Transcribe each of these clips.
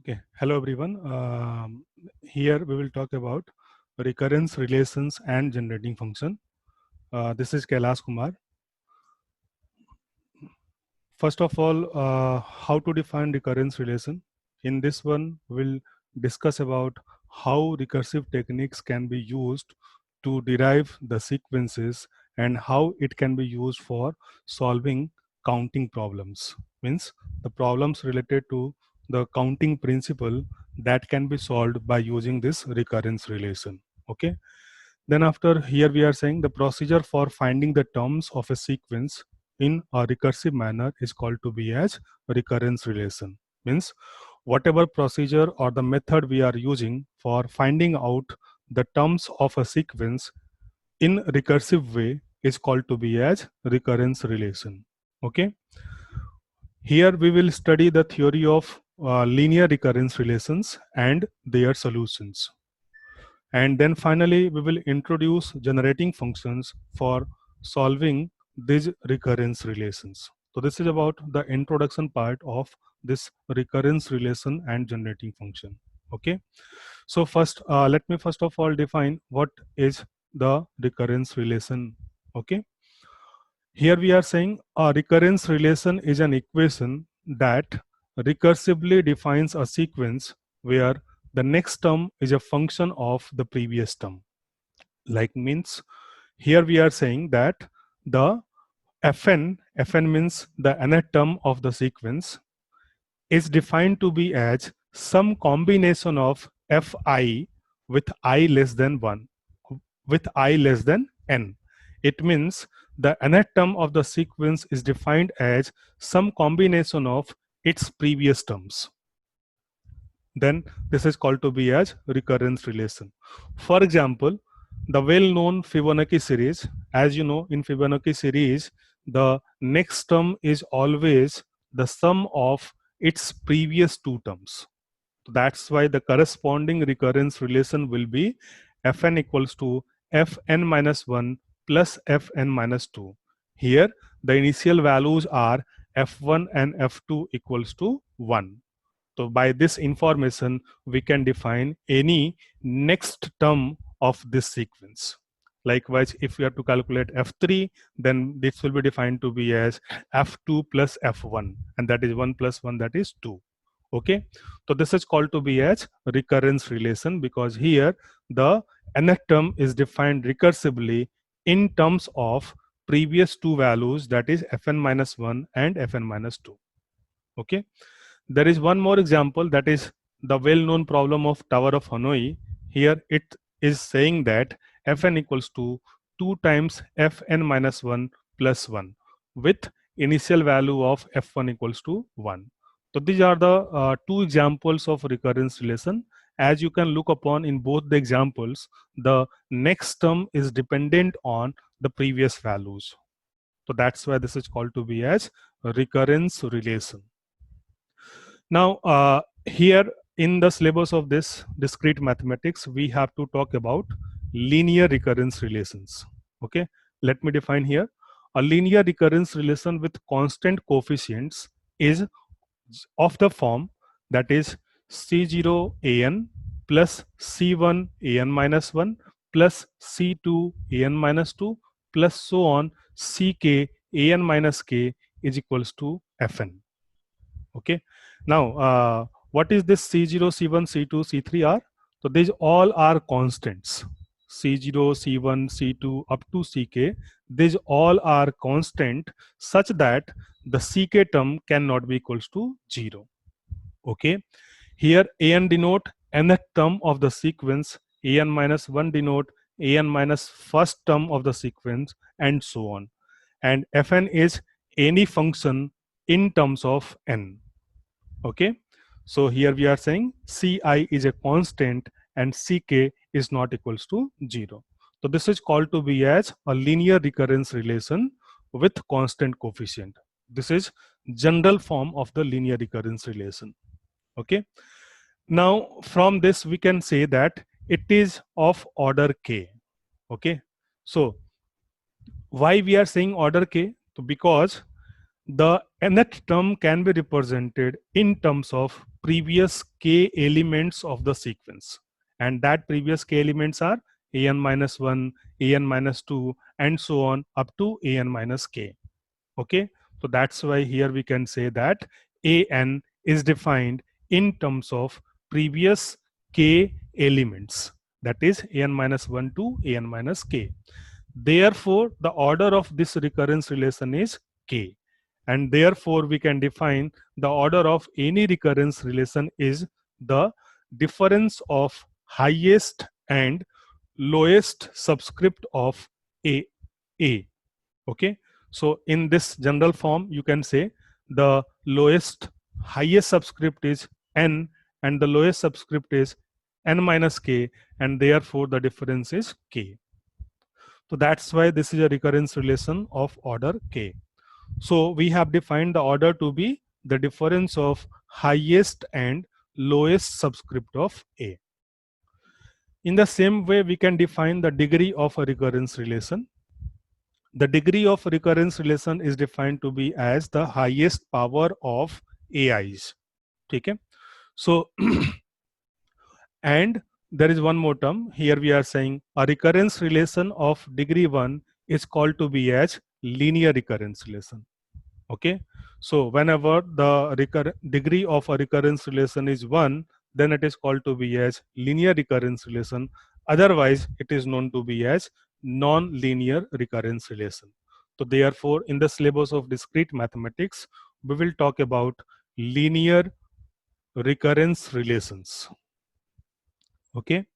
Okay, hello everyone. Here we will talk about recurrence relations and generating function. This is Kailash Kumar. First of all, how to define recurrence relation. In this one, we'll discuss about how recursive techniques can be used to derive the sequences and how it can be used for solving counting problems. Means the problems related to the counting principle that can be solved by using this recurrence relation. Okay. Then after here we are saying the procedure for finding the terms of a sequence in a recursive manner is called to be as recurrence relation. Means whatever procedure or the method we are using for finding out the terms of a sequence in recursive way is called to be as recurrence relation. Okay. Here we will study the theory of linear recurrence relations and their solutions. And then finally, we will introduce generating functions for solving these recurrence relations. So this is about the introduction part of this recurrence relation and generating function. Okay. So first, let me first of all define what is the recurrence relation. Okay. Here we are saying a recurrence relation is an equation that recursively defines a sequence where the next term is a function of the previous term. Like means here we are saying that the fn means the nth term of the sequence is defined to be as some combination of fi with I less than 1 with I less than n. It means the nth term of the sequence is defined as some combination of its previous terms. Then this is called to be as recurrence relation. For example, the well-known Fibonacci series, as you know, in Fibonacci series, the next term is always the sum of its previous two terms. So that's why the corresponding recurrence relation will be fn equals to fn minus 1 plus fn minus 2. Here, the initial values are f1 and f2 equals to 1. So by this information, we can define any next term of this sequence. Likewise, if we have to calculate f3, then this will be defined to be as f2 plus f1, and that is 1 plus 1, that is 2. Okay, so this is called to be as recurrence relation because here the nth term is defined recursively in terms of previous two values, that is fn minus 1 and fn minus 2. Okay. There is one more example, that is the well-known problem of Tower of Hanoi. Here it is saying that fn equals to 2 times fn minus 1 plus 1 with initial value of f1 equals to 1. So these are the two examples of recurrence relation. As you can look upon in both the examples, the next term is dependent on the previous values. So that's why this is called to be as recurrence relation. Now, here in the syllabus of this discrete mathematics, we have to talk about linear recurrence relations. Okay, let me define here. A linear recurrence relation with constant coefficients is of the form that is C0 an plus C1 an minus 1 plus C2 an minus 2 plus so on Ck an minus k is equals to Fn. Okay. Now, what is this C0, C1, C2, C3 are? So these all are constants. C0, C1, C2 up to Ck. These all are constant such that the Ck term cannot be equals to 0. Okay. Here an denote nth term of the sequence, an minus 1 denote an minus first term of the sequence, and so on. And Fn is any function in terms of n. Okay, so here we are saying Ci is a constant and Ck is not equals to 0. So this is called to be as a linear recurrence relation with constant coefficient. This is general form of the linear recurrence relation. Okay, now from this we can say that it is of order k. Okay, so why we are saying order k? So because the nth term can be represented in terms of previous k elements of the sequence, and that previous k elements are an minus 1, an minus 2, and so on up to an minus k. Okay, so that's why here we can say that an is defined in terms of previous k elements, that is an minus 1 to an minus k. Therefore the order of this recurrence relation is k, and therefore we can define the order of any recurrence relation is the difference of highest and lowest subscript of a. Okay, so in this general form you can say the highest subscript is n, and the lowest subscript is n minus k, and therefore the difference is k. So that's why this is a recurrence relation of order k. So we have defined the order to be the difference of highest and lowest subscript of a. In the same way we can define the degree of a recurrence relation. The degree of recurrence relation is defined to be as the highest power of AIs. Okay, so and there is one more term here. We are saying a recurrence relation of degree 1 is called to be as linear recurrence relation. Okay, so whenever the degree of a recurrence relation is 1, then it is called to be as linear recurrence relation. Otherwise it is known to be as non-linear recurrence relation. So therefore in the syllabus of discrete mathematics we will talk about linear recurrence relations. Okay,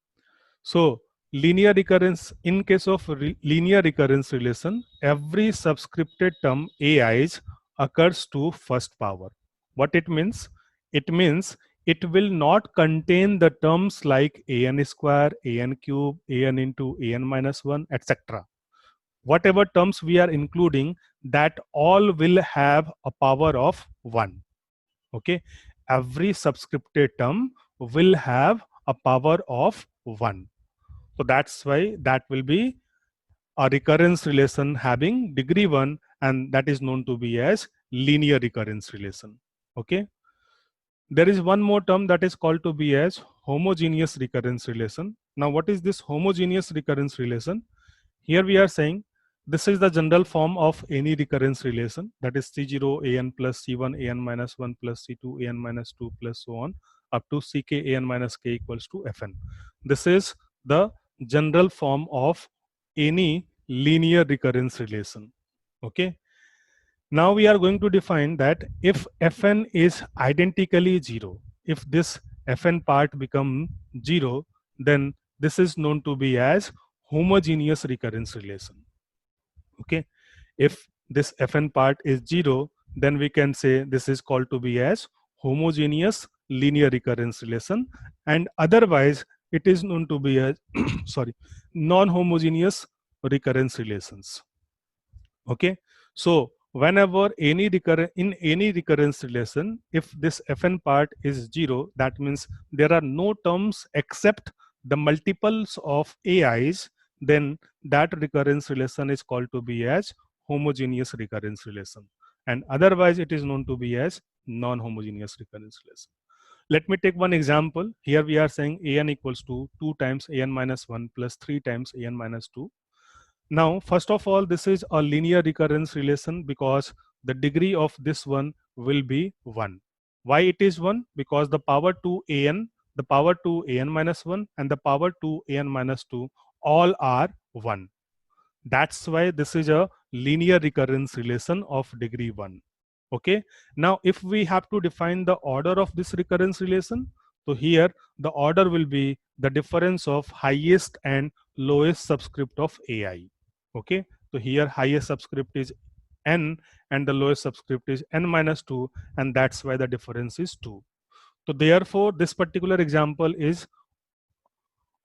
so linear recurrence, in case of linear recurrence relation, every subscripted term ai's occurs to first power. What it means? It means it will not contain the terms like an square, an cube, an into an minus 1, etc. Whatever terms we are including, that all will have a power of 1. Okay, every subscripted term will have a power of 1. So that's why that will be a recurrence relation having degree 1, and that is known to be as linear recurrence relation. Okay, there is one more term that is called to be as homogeneous recurrence relation. Now what is this homogeneous recurrence relation? Here we are saying this is the general form of any recurrence relation, that is C0 an plus C1 an minus 1 plus C2 an minus 2 plus so on up to Ck an minus k equals to Fn. This is the general form of any linear recurrence relation. Okay, now we are going to define that if Fn is identically 0, if this Fn part become 0, then this is known to be as homogeneous recurrence relation. Okay, if this Fn part is 0, then we can say this is called to be as homogeneous linear recurrence relation, and otherwise it is known to be as sorry, non-homogeneous recurrence relations. Okay, so whenever in any recurrence relation, if this Fn part is 0, that means there are no terms except the multiples of ai's, then that recurrence relation is called to be as homogeneous recurrence relation, and otherwise it is known to be as non-homogeneous recurrence relation. Let me take one example. Here we are saying an equals to 2 times an minus 1 plus 3 times an minus 2. Now, first of all, this is a linear recurrence relation because the degree of this one will be 1. Why it is 1? Because the power 2 an, the power 2 an minus 1, and the power 2 an minus 2 all are 1. That's why this is a linear recurrence relation of degree 1. Okay. Now, if we have to define the order of this recurrence relation, so here the order will be the difference of highest and lowest subscript of ai. Okay, so here highest subscript is n and the lowest subscript is n minus 2, and that's why the difference is 2. So therefore this particular example is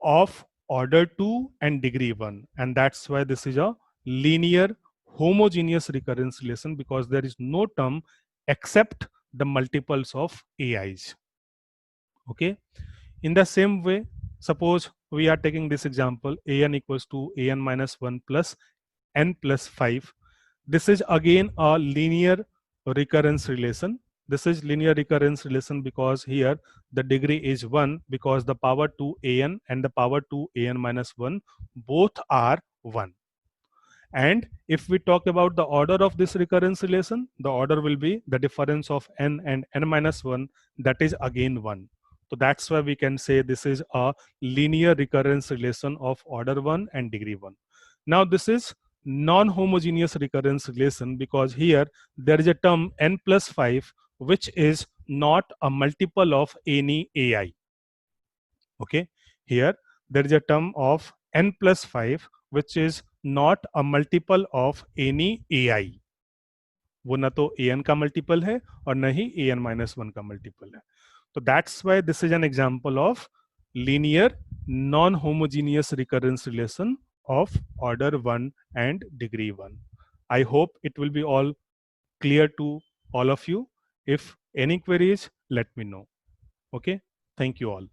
of order 2 and degree 1, and that's why this is a linear homogeneous recurrence relation, because there is no term except the multiples of ai's. Okay, in the same way, suppose we are taking this example, an equals to an minus 1 plus n plus 5. This is again a linear recurrence relation. This is linear recurrence relation because here the degree is 1 because the power 2an and the power 2an minus 1 both are 1. And if we talk about the order of this recurrence relation, the order will be the difference of n and n minus 1, that is again 1. So that's why we can say this is a linear recurrence relation of order 1 and degree 1. Now this is non-homogeneous recurrence relation because here there is a term n plus 5 which is not a multiple of any ai. Okay, here there is a term of n plus 5 which is not a multiple of any ai. वो ना तो an का multiple है और न ही an minus 1 का multiple है. So that's why this is an example of linear non-homogeneous recurrence relation of order 1 and degree 1. I hope it will be all clear to all of you. If any queries, let me know. Okay, thank you all.